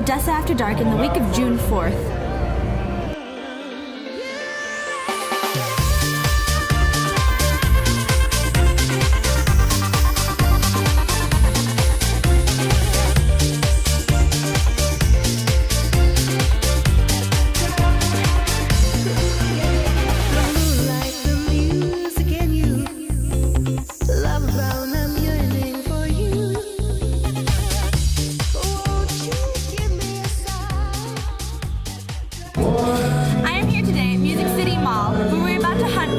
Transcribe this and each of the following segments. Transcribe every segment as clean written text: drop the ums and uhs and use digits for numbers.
Odessa After Dark in the week of June 4th.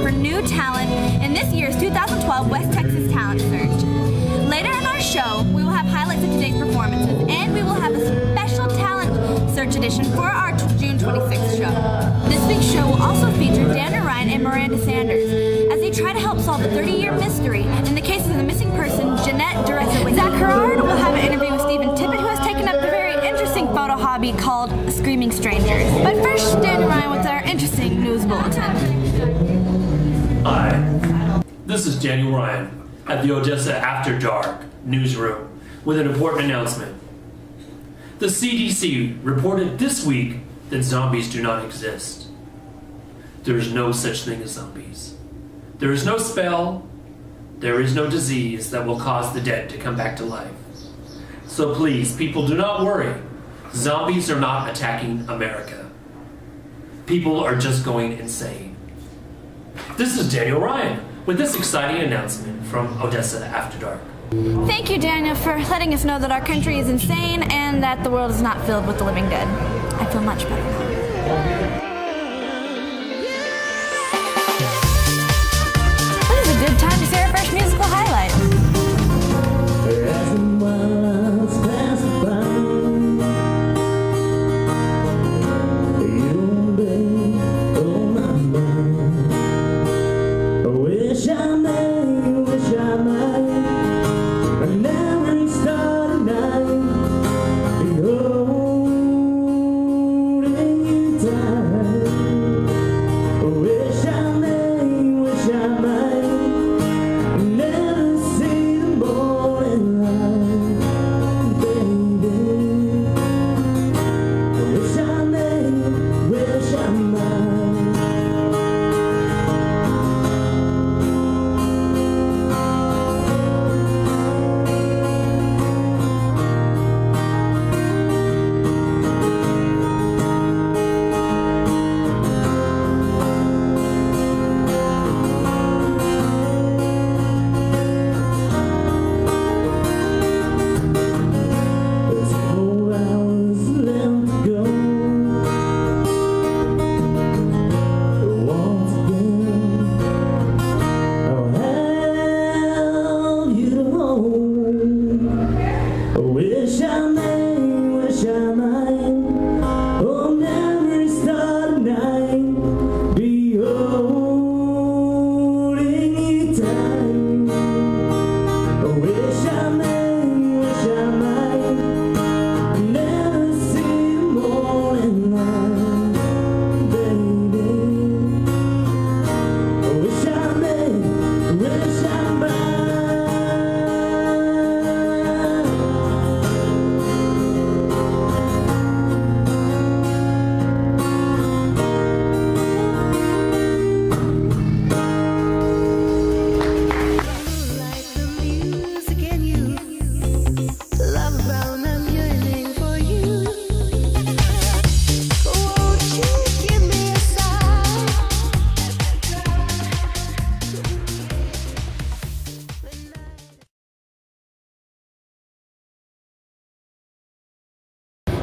New talent in this year's 2012 West Texas Talent Search. Later in our show, we will have highlights of today's performances, and we will have a special talent search edition for our June 26th show. This week's show will also feature Dan Ryan and Miranda Sanders as they try to help solve the 30-year mystery in the case of the missing person, Jeannette Drzewiecki. Zach Herard will have an interview with Steven Tippett, who has taken up the very interesting photo hobby called Screaming Strangers. But first, Dan Ryan with our interesting news bulletin. Hi, this is Daniel Ryan at the Odessa After Dark newsroom with an important announcement. The CDC reported this week that zombies do not exist. There is no such thing as zombies. There is no spell, there is no disease that will cause the dead to come back to life. So please, people, do not worry. Zombies are not attacking America. People are just going insane. This is Daniel Ryan with this exciting announcement from Odessa After Dark. Thank you, Daniel, for letting us know that our country is insane and that the world is not filled with the living dead. I feel much better now. This is a good time to share a fresh musical highlight.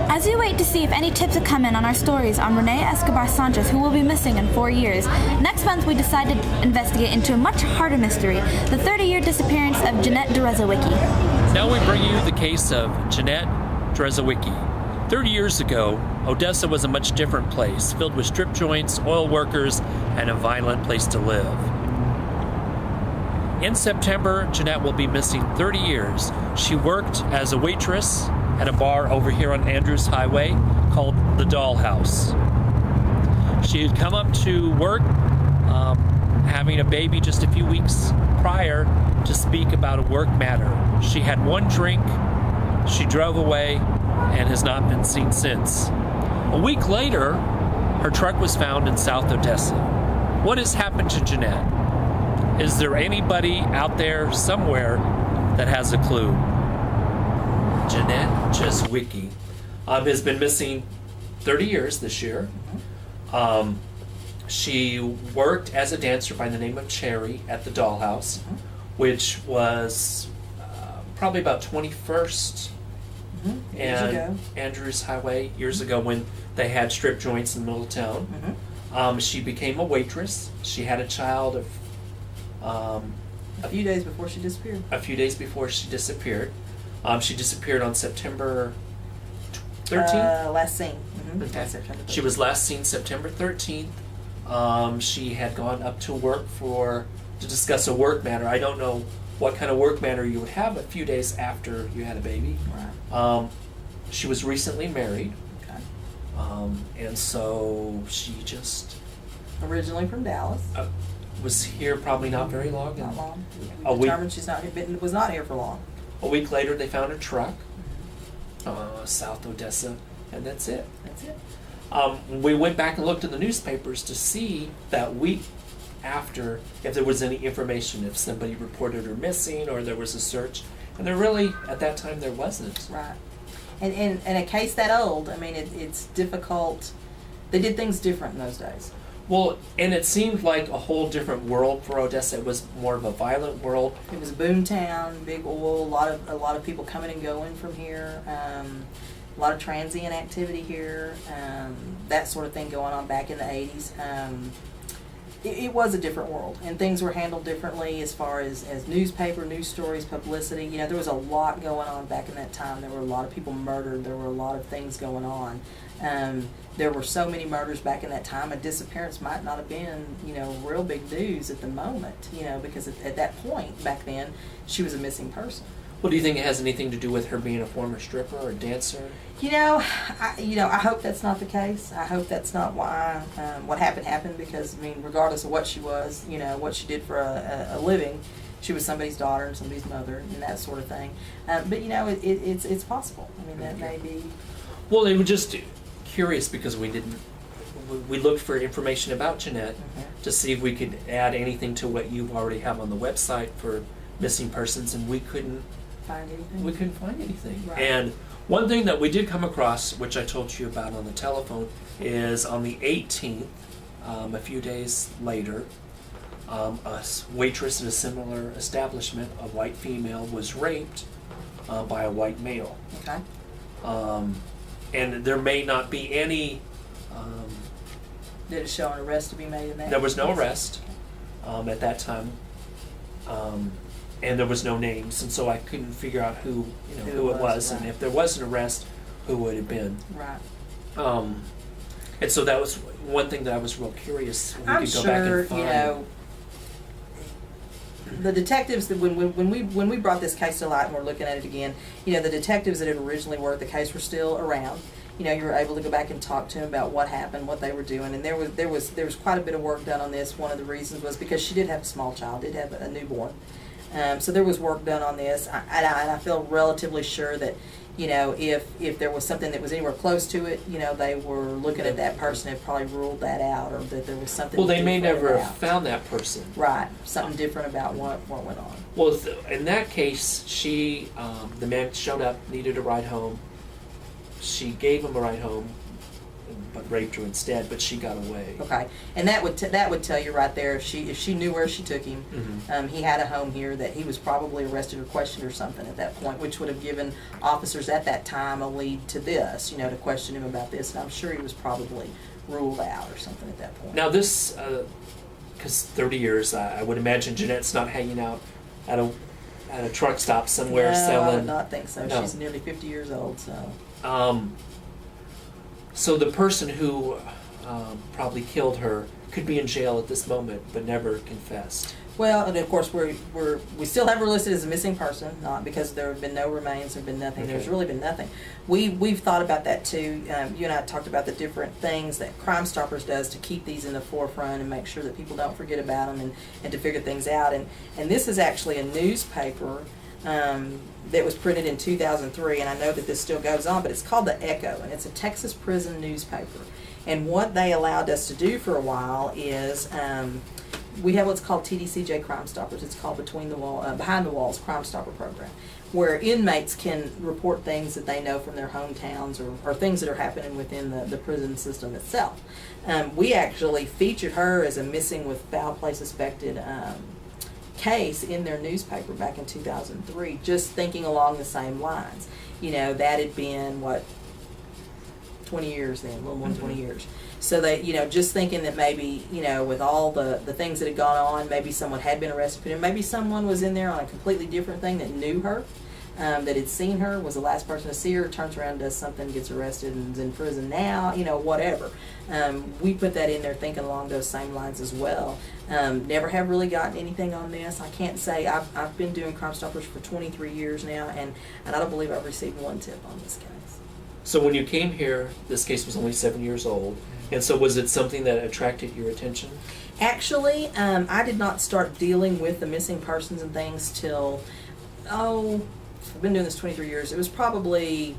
As we wait to see if any tips have come in on our stories on Rene Escobar Sanchez, who will be missing in 4 years, next month we decided to investigate into a much harder mystery, the 30-year disappearance of Jeannette Drzewiecki. Now we bring you the case of Jeannette Drzewiecki. 30 years ago, Odessa was a much different place, filled with strip joints, oil workers, and a violent place to live. In September, Jeannette will be missing 30 years. She worked as a waitress at a bar over here on Andrews Highway called the Dollhouse. She had come up to work having a baby just a few weeks prior to speak about a work matter. She had one drink She drove away and has not been seen since. A week later, her truck was found in South Odessa. What has happened to Jeannette? Is there anybody out there somewhere that has a clue? Jeannette Drzewiecki has been missing 30 years this year. She worked as a dancer by the name of Cherry at the Dollhouse, which was probably about 21st and Andrews Highway years ago when they had strip joints in the middle of town. She became a waitress. She had a child of a few days before she disappeared. She disappeared on September 13th? Last seen. Okay. September 13th. She was last seen September 13th. She had gone up to work to discuss a work matter. I don't know what kind of work matter you would have a few days after you had a baby. Right. She was recently married. Okay. And so she just Originally from Dallas. was here probably not very long. Not long. A We week- determined she's not was not here for long. A week later, they found a truck, South Odessa, and that's it. That's it. We went back and looked in the newspapers to see that week after if there was any information, if somebody reported her missing or there was a search. And there really, at that time, there wasn't. Right. And a case that old, I mean, it's difficult. They did things different in those days. Well, and it seemed like a whole different world for Odessa. It was more of a violent world. It was a boom town, big oil, a lot of people coming and going from here. A lot of transient activity here, that sort of thing going on back in the 80s. It was a different world, and things were handled differently as far as newspaper, news stories, publicity. You know, there was a lot going on back in that time. There were a lot of people murdered. There were a lot of things going on. There were so many murders back in that time. A disappearance might not have been, real big news at the moment, because at that point back then, she was a missing person. Well, do you think it has anything to do with her being a former stripper or dancer? I hope that's not the case. I hope that's not why what happened. Because regardless of what she was, what she did for a living, she was somebody's daughter and somebody's mother and that sort of thing. But it's possible. That may be. Well, they were just curious because we looked for information about Jeannette to see if we could add anything to what you already have on the website for missing persons, and we couldn't Find anything? We couldn't find anything. Right. And one thing that we did come across, which I told you about on the telephone, is on the 18th, a few days later, a waitress at a similar establishment, a white female, was raped by a white male. Okay. And there may not be any... Did it show an arrest to be made in that? There was no arrest at that time. And there was no names, and so I couldn't figure out who it was, right. and if there was an arrest, who would it have been. Right. And so that was one thing that I was real curious. We I'm could go back sure, and find. The detectives that when we brought this case to light and we're looking at it again, the detectives that had originally worked the case were still around. You were able to go back and talk to them about what happened, what they were doing, and there was quite a bit of work done on this. One of the reasons was because she did have a small child, did have a newborn. So there was work done on this, and I feel relatively sure that, if there was something that was anywhere close to it, they were looking at that person and probably ruled that out, or that there was something. Well, they may never different have found that person. Right, something different about what went on. Well, in that case, the man showed up, needed a ride home. She gave him a ride home, but raped her instead. But she got away. Okay, and that would tell you right there if she knew where she took him. Mm-hmm. He had a home here, that he was probably arrested or questioned or something at that point, which would have given officers at that time a lead to this, to question him about this. And I'm sure he was probably ruled out or something at that point. Now this, because 30 years, I would imagine Jeanette's not hanging out at a truck stop somewhere no, selling. I would not think so. No. She's nearly 50 years old, so. So the person who probably killed her could be in jail at this moment, but never confessed. Well, and of course we still have her listed as a missing person, not because there have been no remains, there have been nothing. Okay. There's really been nothing. We've thought about that too. You and I talked about the different things that Crime Stoppers does to keep these in the forefront and make sure that people don't forget about them and to figure things out. And this is actually a newspaper that was printed in 2003, and I know that this still goes on, but it's called The Echo, and it's a Texas prison newspaper. And what they allowed us to do for a while is we have what's called TDCJ Crime Stoppers. It's called Behind the Walls Crime Stopper Program, where inmates can report things that they know from their hometowns or things that are happening within the prison system itself. We actually featured her as a missing with foul play suspected case in their newspaper back in 2003, just thinking along the same lines. That had been, 20 years then, a little more than 20 years. So they, just thinking that maybe, with all the things that had gone on, maybe someone had been arrested, and maybe someone was in there on a completely different thing that knew her, that had seen her, was the last person to see her, turns around, does something, gets arrested, and is in prison now, whatever. We put that in there thinking along those same lines as well. Never have really gotten anything on this. I can't say, I've been doing Crime Stoppers for 23 years now, and I don't believe I've received one tip on this case. So when you came here, this case was only 7 years old, and so was it something that attracted your attention? Actually, I did not start dealing with the missing persons and things till, I've been doing this 23 years. It was probably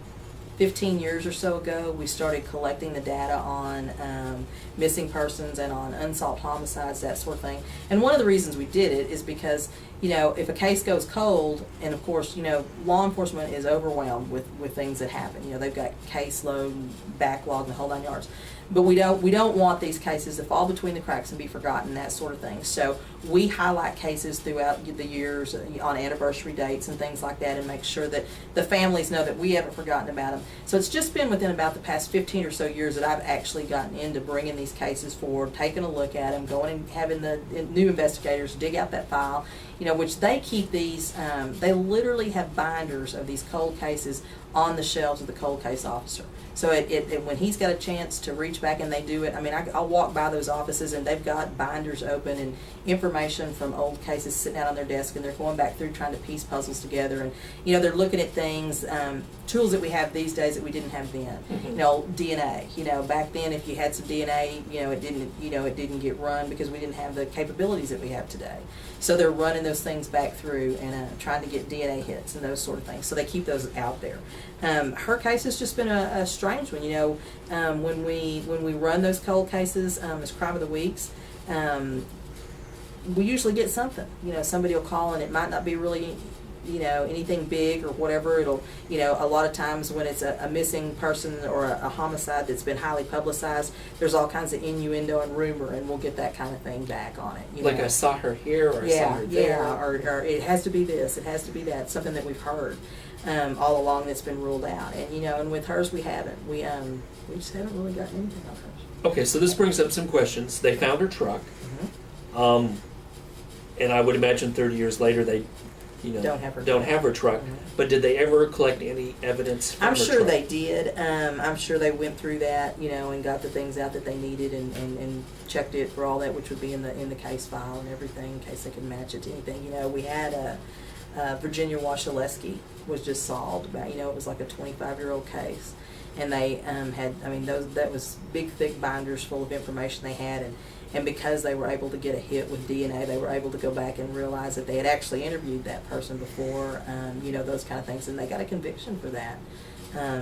15 years or so ago, we started collecting the data on missing persons and on unsolved homicides, that sort of thing. And one of the reasons we did it is because, if a case goes cold, and of course, law enforcement is overwhelmed with things that happen. They've got caseload, backlog, and the whole 9 yards. But we don't want these cases to fall between the cracks and be forgotten, that sort of thing. So we highlight cases throughout the years on anniversary dates and things like that, and make sure that the families know that we haven't forgotten about them. So it's just been within about the past 15 or so years that I've actually gotten into bringing these cases forward, taking a look at them, going and having the new investigators dig out that file, which they keep these, they literally have binders of these cold cases on the shelves of the cold case officer. So when he's got a chance to reach back and they do it, I'll walk by those offices and they've got binders open and information from old cases sitting out on their desk, and they're going back through trying to piece puzzles together, and they're looking at things, tools that we have these days that we didn't have then. DNA. Back then if you had some DNA, it didn't get run because we didn't have the capabilities that we have today. So they're running those things back through and trying to get DNA hits and those sort of things. So they keep those out there. Her case has just been a strange one. When we run those cold cases as Crime of the Weeks, we usually get something. Somebody will call, and it might not be really anything big or whatever. It'll, a lot of times when it's a missing person or a homicide that's been highly publicized, there's all kinds of innuendo and rumor, and we'll get that kind of thing back on it. Like, I saw her here, or I saw her there. Yeah, or it has to be this, it has to be that, something that we've heard all along that's been ruled out. And, and with hers we haven't. We just haven't really gotten anything on hers. Okay, so this brings up some questions. They found her truck, and I would imagine 30 years later they don't have her truck. Mm-hmm. But did they ever collect any evidence from I'm her sure truck? they did. I'm sure they went through that, and got the things out that they needed and checked it for all that, which would be in the case file and everything, in case they could match it to anything. We had Virginia Washaleski was just solved about, it was like a 25-year-old case. And they that was big, thick binders full of information they had, and because they were able to get a hit with DNA, they were able to go back and realize that they had actually interviewed that person before, those kind of things, and they got a conviction for that,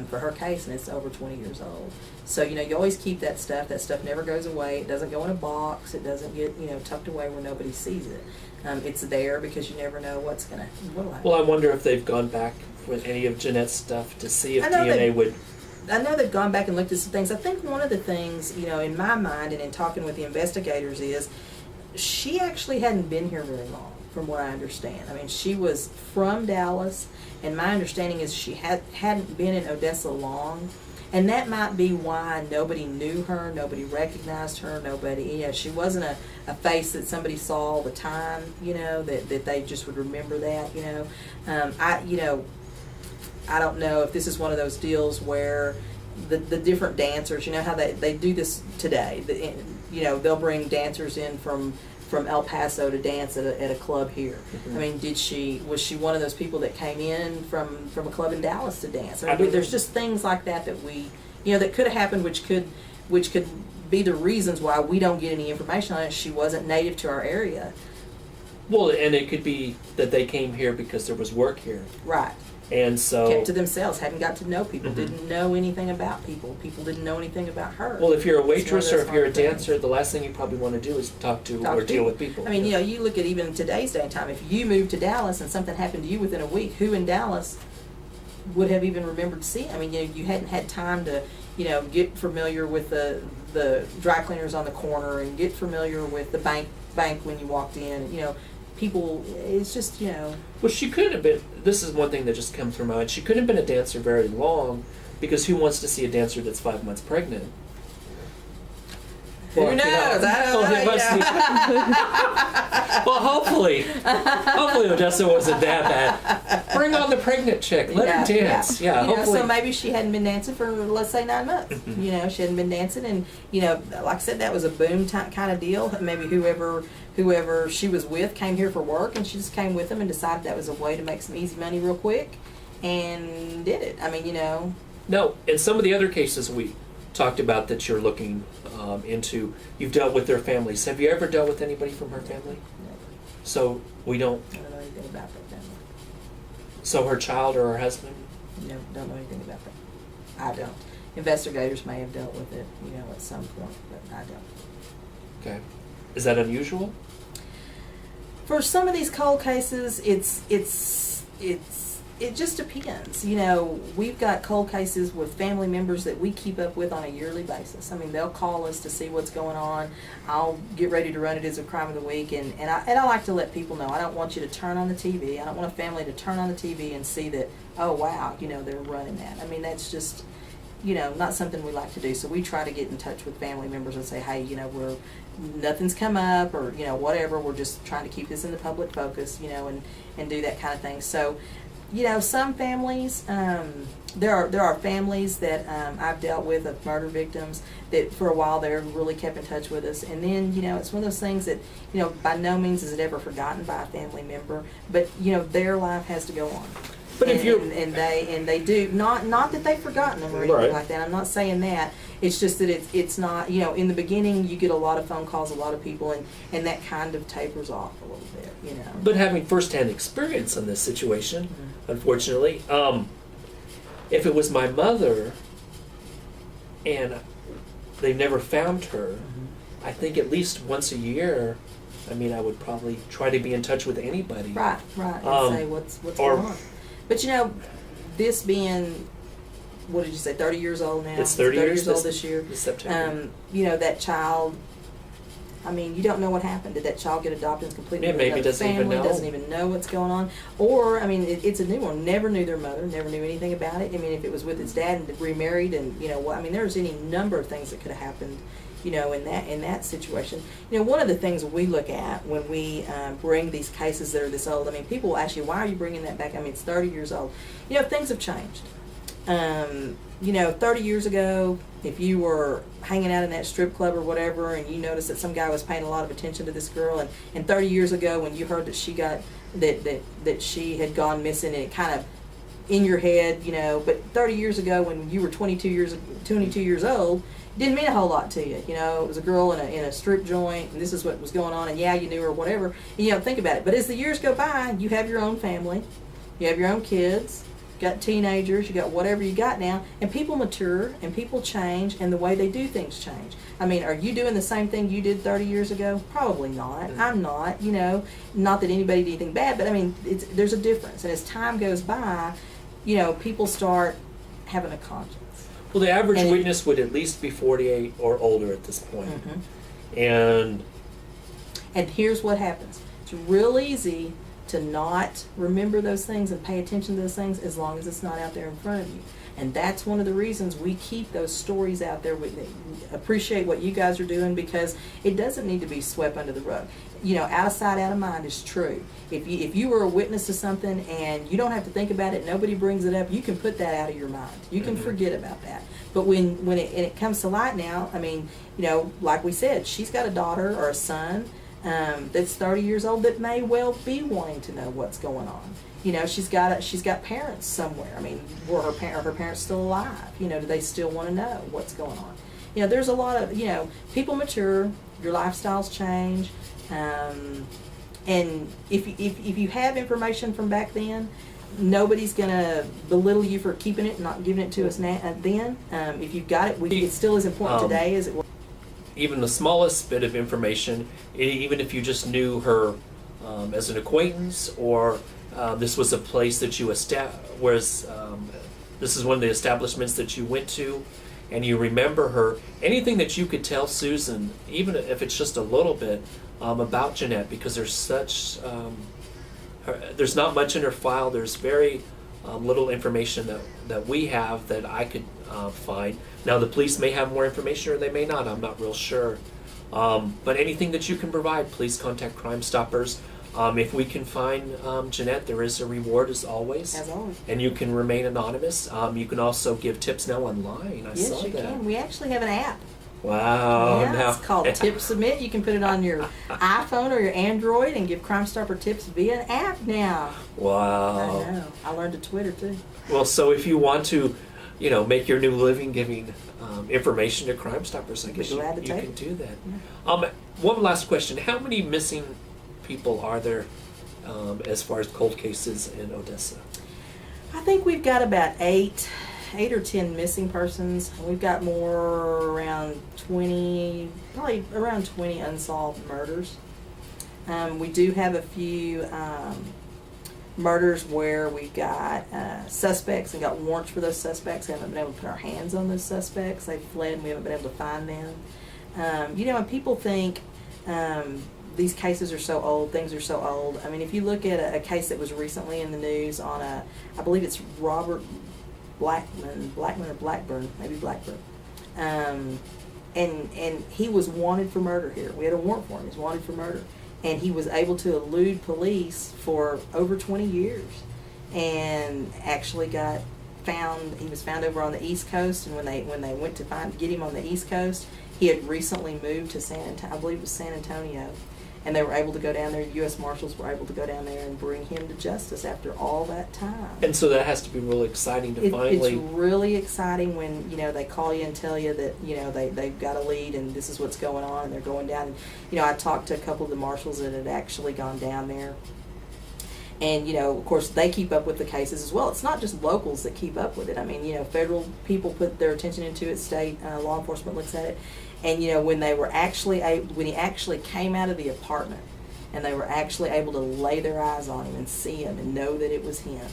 for her case, and it's over 20 years old. So, you always keep that stuff. That stuff never goes away. It doesn't go in a box. It doesn't get, tucked away where nobody sees it. It's there because you never know what's going to happen. Well, I wonder if they've gone back with any of Jeannette's stuff to see if DNA would... I know they've gone back and looked at some things. I think one of the things, in my mind and in talking with the investigators is she actually hadn't been here very long, from what I understand. She was from Dallas, and my understanding is she hadn't been in Odessa long, and that might be why nobody knew her, nobody recognized her, nobody, she wasn't a face that somebody saw all the time, that they just would remember that, I don't know if this is one of those deals where the different dancers, how they do this today. They'll bring dancers in from El Paso to dance at a club here. Mm-hmm. Was she one of those people that came in from a club in Dallas to dance? There's just things like that we, that could have happened, which could be the reasons why we don't get any information on it. She wasn't native to our area. Well, and it could be that they came here because there was work here. Right. And so... Kept to themselves, hadn't got to know people, Mhm. didn't know anything about people. People didn't know anything about her. Well, if you're a It's one of waitress those or if you're a hard things. dancer, the last thing you probably want to do is talk to Talk or to deal with people. I mean, you look at even today's day and time, if you moved to Dallas and something happened to you within a week, who in Dallas would have even remembered to see it? I mean, you hadn't had time to, get familiar with the dry cleaners on the corner and get familiar with the bank when you walked in. People, it's just, Well, she couldn't have been. This is one thing that just comes from my mind. She couldn't have been a dancer very long, because who wants to see a dancer that's 5 months pregnant? who knows? I don't know. it must be- Well, hopefully Odessa wasn't that bad. Bring on the pregnant chick. Let her dance. Yeah, hopefully. So maybe she hadn't been dancing for, let's say, 9 months. Mhm. She hadn't been dancing, and like I said, that was a boom kind of deal. Maybe whoever she was with came here for work, and she just came with them and decided that was a way to make some easy money real quick, and did it. I mean, No, in some of the other cases we talked about that you're looking into, you've dealt with their families. Have you ever dealt with anybody from her family? So we don't. I don't know anything about that family. So her child or her husband? No, don't know anything about that. I don't. Investigators may have dealt with it, at some point, but I don't. Okay. Is that unusual? For some of these cold cases, it just depends. We've got cold cases with family members that we keep up with on a yearly basis. I mean, they'll call us to see what's going on. I'll get ready to run it as a crime of the week, and I like to let people know. I don't want you to turn on the TV. I don't want a family to turn on the TV and see that, oh wow, they're running that. I mean, that's just not something we like to do. So we try to get in touch with family members and say, hey, nothing's come up, or whatever. We're just trying to keep this in the public focus, and do that kind of thing. So. Some families, there are families that I've dealt with of murder victims that for a while they really kept in touch with us, and then it's one of those things that by no means is it ever forgotten by a family member, but their life has to go on. But if you and they do not that they've forgotten them or anything Right. like that. I'm not saying that. It's just that it's not. In the beginning you get a lot of phone calls, a lot of people, and that kind of tapers off a little bit. But having firsthand experience in this situation, unfortunately, if it was my mother and they never found her, I think at least once a year, I would probably try to be in touch with anybody. Right, and say what's going on. But this being, what did you say, 30 years old now? It's 30 years old this year. This September. That child, you don't know what happened. Did that child get adopted and completely Yeah, maybe another doesn't even family, know. doesn't even know what's going on? Or, it's a newborn, never knew their mother, never knew anything about it. If it was with its dad and remarried and, there's any number of things that could have happened, in that situation. One of the things we look at when we bring these cases that are this old, people will ask you, why are you bringing that back? It's 30 years old. Things have changed. 30 years ago, if you were hanging out in that strip club or whatever, and you noticed that some guy was paying a lot of attention to this girl, and 30 years ago when you heard that she got that she had gone missing, and it kind of in your head, but 30 years ago when you were 22 years old, it didn't mean a whole lot to you. It was a girl in a strip joint, and this is what was going on, and you knew her, whatever. And you don't think about it. But as the years go by, you have your own family, you have your own kids. You got teenagers, you got whatever you got now, and people mature and people change, and the way they do things change. Are you doing the same thing you did 30 years ago? Probably not. I'm not. Not that anybody did anything bad, but there's a difference. And as time goes by, people start having a conscience. Well, the average witness would at least be 48 or older at this point. And here's what happens. It's real easy to not remember those things and pay attention to those things as long as it's not out there in front of you. And that's one of the reasons we keep those stories out there. We appreciate what you guys are doing, because it doesn't need to be swept under the rug. Out of sight, out of mind is true. If you were a witness to something and you don't have to think about it, nobody brings it up, you can put that out of your mind. You can forget about that. But when it comes to light now, like we said, she's got a daughter or a son that's 30 years old that may well be wanting to know what's going on. She's got parents somewhere. Were her parents still alive? Do they still want to know what's going on? There's a lot of, people mature, your lifestyles change. And if you have information from back then, nobody's gonna belittle you for keeping it and not giving it to us now. Then, if you've got it, it still as important today as it was. Even the smallest bit of information, even if you just knew her as an acquaintance, or this was a place that you this is one of the establishments that you went to, and you remember her, anything that you could tell Susan, even if it's just a little bit, about Jeannette, because there's not much in her file. There's very little information that we have that I could find. Now the police may have more information or they may not. I'm not real sure. But anything that you can provide, please contact Crime Stoppers. If we can find Jeannette, there is a reward as always. As always. And you can remain anonymous. You can also give tips now online. I saw Yes, you that. can. We actually have an app. Wow. Yeah, Now, it's called Tip Submit. You can put it on your iPhone or your Android and give Crime Stopper tips via an app now. wow. I know. I learned to Twitter too. Well, so if you want to, make your new living giving information to Crime Stoppers, I guess you glad to take can it. do that. One last question. How many missing people are there as far as cold cases in Odessa? I think we've got about eight or 10 missing persons. We've got more around 20, probably around 20 unsolved murders. We do have a few murders where we've got suspects and got warrants for those suspects. We haven't been able to put our hands on those suspects. They've fled and we haven't been able to find them. And people think these cases are so old, things are so old. I mean, if you look at a case that was recently in the news on I believe it's Robert Blackburn, maybe Blackburn. And he was wanted for murder here. We had a warrant for him. He was wanted for murder. And he was able to elude police for over 20 years and actually got found. He was found over on the East Coast, and when they went to get him on the East Coast, he had recently moved to I believe it was San Antonio. And they were able to go down there, U.S. Marshals were able to go down there and bring him to justice after all that time. And so that has to be really exciting to finally... It's really exciting when, they call you and tell you that, they've got a lead and this is what's going on and they're going down. And, I talked to a couple of the marshals that had actually gone down there. And, of course, they keep up with the cases as well. It's not just locals that keep up with it. I mean, federal people put their attention into it, state law enforcement looks at it. And, when when he actually came out of the apartment and they were actually able to lay their eyes on him and see him and know that it was him,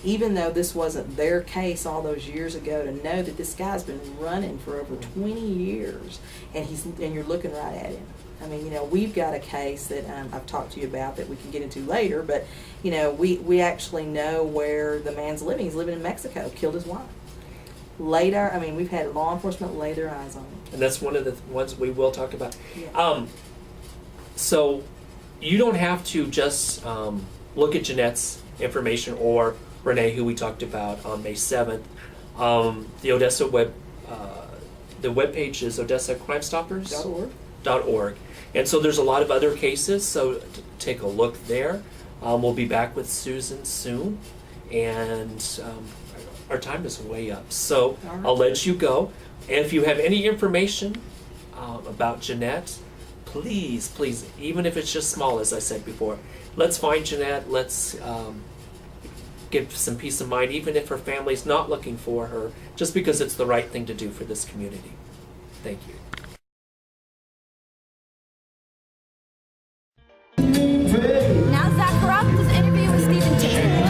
even though this wasn't their case all those years ago, to know that this guy's been running for over 20 years and you're looking right at him. I mean, we've got a case that I've talked to you about that we can get into later, but, we actually know where the man's living. He's living in Mexico, killed his wife. We've had law enforcement lay their eyes on him. And that's one of the ones we will talk about. Yeah. So you don't have to just look at Jeanette's information or Renee, who we talked about on May 7th. The Odessa the webpage is OdessaCrimeStoppers.org. And so there's a lot of other cases, so take a look there. We'll be back with Susan soon. And our time is way up. So right. I'll let you go. And if you have any information about Jeannette, please, even if it's just small, as I said before, let's find Jeannette. Let's give some peace of mind, even if her family's not looking for her, just because it's the right thing to do for this community. Thank you. Now Zach Carruthers' interview with Steven Tippett.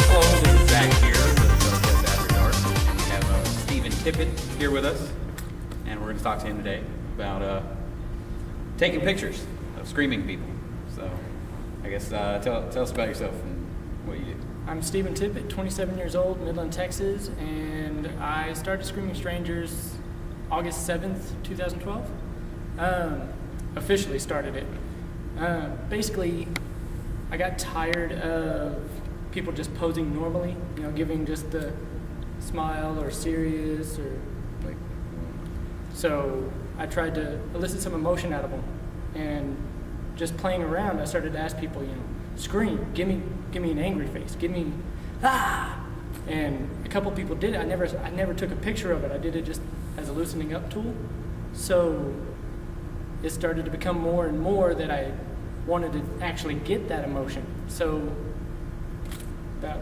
Hello, this is Zach here with Odessa After Dark. We have Steven Tippett here with us, and we're going to talk to him today about taking pictures of screaming people. So, I guess tell us about yourself and what you do. I'm Steven Tippett, 27 years old, Midland, Texas, and I started Screaming Strangers August 7th, 2012. Officially started it. Basically, I got tired of people just posing normally, giving just the smile or serious or like. So I tried to elicit some emotion out of them, and just playing around, I started to ask people, scream, give me an angry face, give me and a couple people did it. I never took a picture of it. I did it just as a loosening up tool. So it started to become more and more that I wanted to actually get that emotion. So about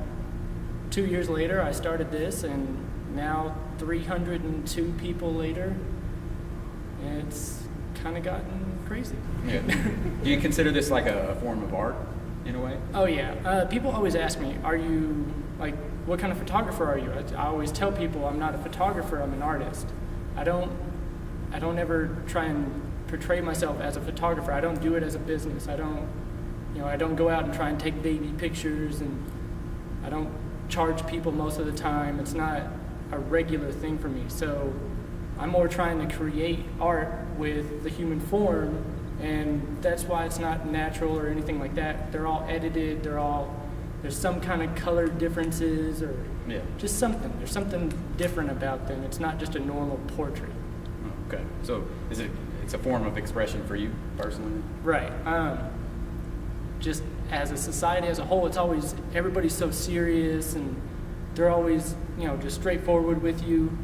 2 years later, I started this, and now 302 people later, it's kind of gotten crazy. Yeah. Do you consider this like a form of art in a way? Oh yeah. People always ask me, "Are you like what kind of photographer are you?" I always tell people I'm not a photographer. I'm an artist. I don't ever try and portray myself as a photographer. I don't do it as a business. I don't go out and try and take baby pictures, and I don't charge people most of the time. It's not a regular thing for me. So I'm more trying to create art with the human form, and that's why it's not natural or anything like that. They're all edited. There's some kind of color differences or just something. There's something different about them. It's not just a normal portrait. Okay. So it's a form of expression for you personally? Right. Just as a society as a whole, it's always, everybody's so serious and they're always, just straightforward with you.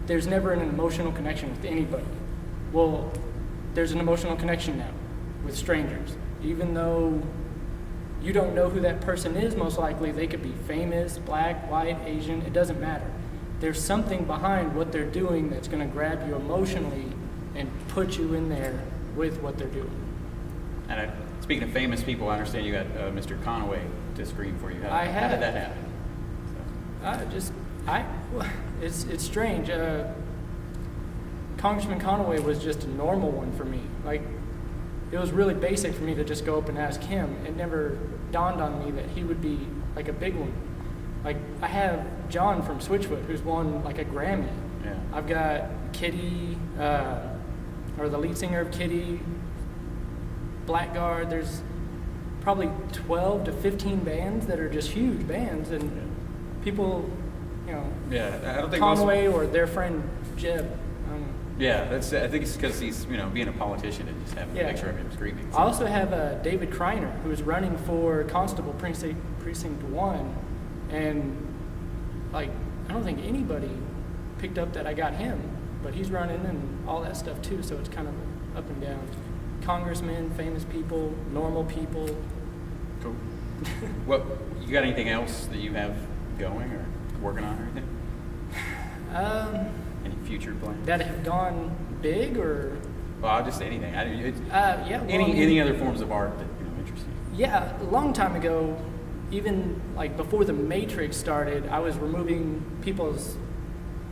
There's never an emotional connection with anybody. Well, there's an emotional connection now with strangers. Even though you don't know who that person is, most likely they could be famous, black, white, Asian, it doesn't matter. There's something behind what they're doing that's going to grab you emotionally and put you in there with what they're doing. And speaking of famous people, I understand you got Mr. Conaway to screen for you. How did that happen? It's strange. Congressman Conaway was just a normal one for me. Like, it was really basic for me to just go up and ask him. It never dawned on me that he would be like a big one. Like, I have John from Switchfoot, who's won like a Grammy. Yeah. I've got Kitty, or the lead singer of Kitty, Blackguard. There's probably 12 to 15 bands that are just huge bands, and people, Yeah, I don't think Conway or their friend Jeb. Yeah, I think it's because he's being a politician and just having a picture of him screaming. I also have David Kreiner, who is running for Constable Precinct 1, and I don't think anybody picked up that I got him, but he's running and all that stuff too, so it's kind of up and down. Congressmen, famous people, normal people. Cool. What, you got anything else that you have going or working on or anything? Any future plans? That have gone big or? Well, just anything. Any other forms of art that interest you? Yeah, a long time ago, even before the Matrix started, I was removing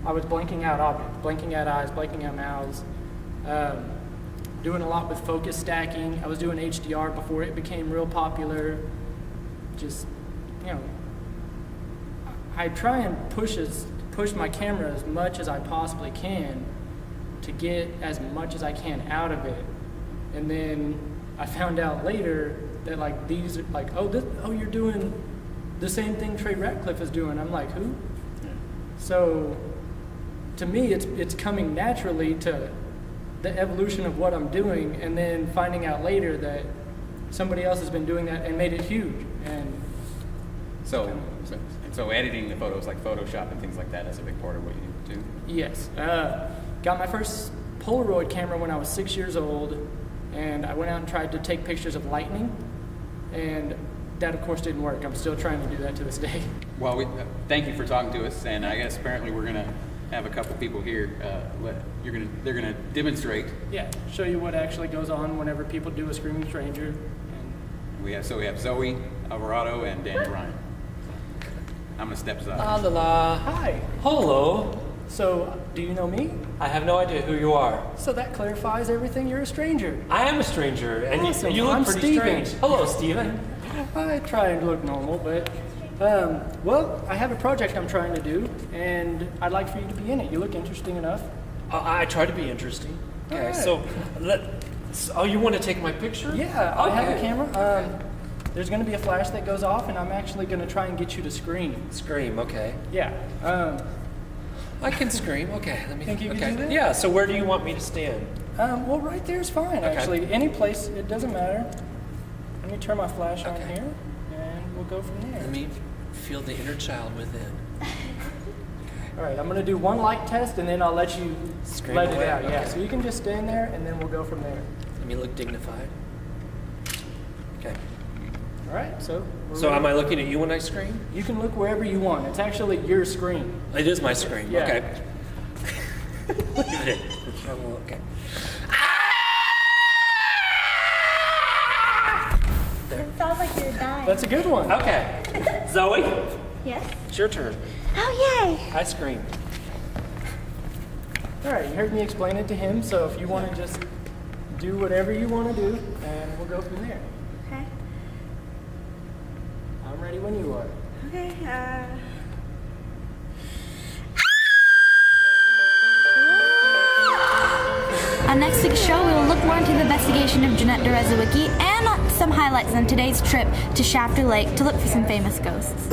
I was blanking out objects, blanking out eyes, blanking out mouths, doing a lot with focus stacking. I was doing HDR before it became real popular. Just, I try and push my camera as much as I possibly can to get as much as I can out of it. And then I found out later that these are you're doing the same thing Trey Ratcliffe is doing. I'm like, who? Yeah. So to me, it's coming naturally to the evolution of what I'm doing, and then finding out later that somebody else has been doing that and made it huge. And so editing the photos, like Photoshop and things like that, is a big part of what you do too? Yes. Got my first Polaroid camera when I was 6 years old, and I went out and tried to take pictures of lightning, and that of course didn't work. I'm still trying to do that to this day. Well, we thank you for talking to us, and I guess apparently we're gonna have a couple people here. They're gonna demonstrate. Yeah, show you what actually goes on whenever people do a screaming stranger. And We have Zoe Alvarado and Danny Ryan. I'm gonna step aside. La la la. hi. Hello. So, do you know me? I have no idea who you are. So that clarifies everything. You're a stranger. I am a stranger, and Awesome. you look I'm pretty Steven. strange. Hello, Steven. I try and look normal, but I have a project I'm trying to do, and I'd like for you to be in it. You look interesting enough. I try to be interesting. Okay, Alright. so you want to take my picture? Yeah, I have a Okay. camera. There's going to be a flash that goes off, and I'm actually going to try and get you to scream. Scream, okay. Yeah. I can scream. Okay, let me Think you can okay. do that? Yeah. So where do you want me to stand? Well, right there is fine, actually. Any place, it doesn't matter. Let me turn my flash on Okay. here, and we'll go from there. Let me feel the inner child within. All right, I'm gonna do one light test, and then I'll let you Scream let away, it out. Yeah, okay. so you can just stand there, and then we'll go from there. Let me look dignified. Okay. All right, so. So am I looking at you when I scream? You can look wherever you want. It's actually your screen. It is my scream. Yeah. Okay. Look at it. Okay. It sounds like you're dying. That's a good one. Okay. Zoe, Yes. it's your turn. Oh, yay. I scream. All right, you heard me explain it to him, so if you want to just do whatever you want to do, and we'll go from there. Okay. I'm ready when you are. Okay. On next week's show, we will look more into the investigation of Jeannette Drzewiecki and some highlights on today's trip to Shafter Lake to look for some famous ghosts.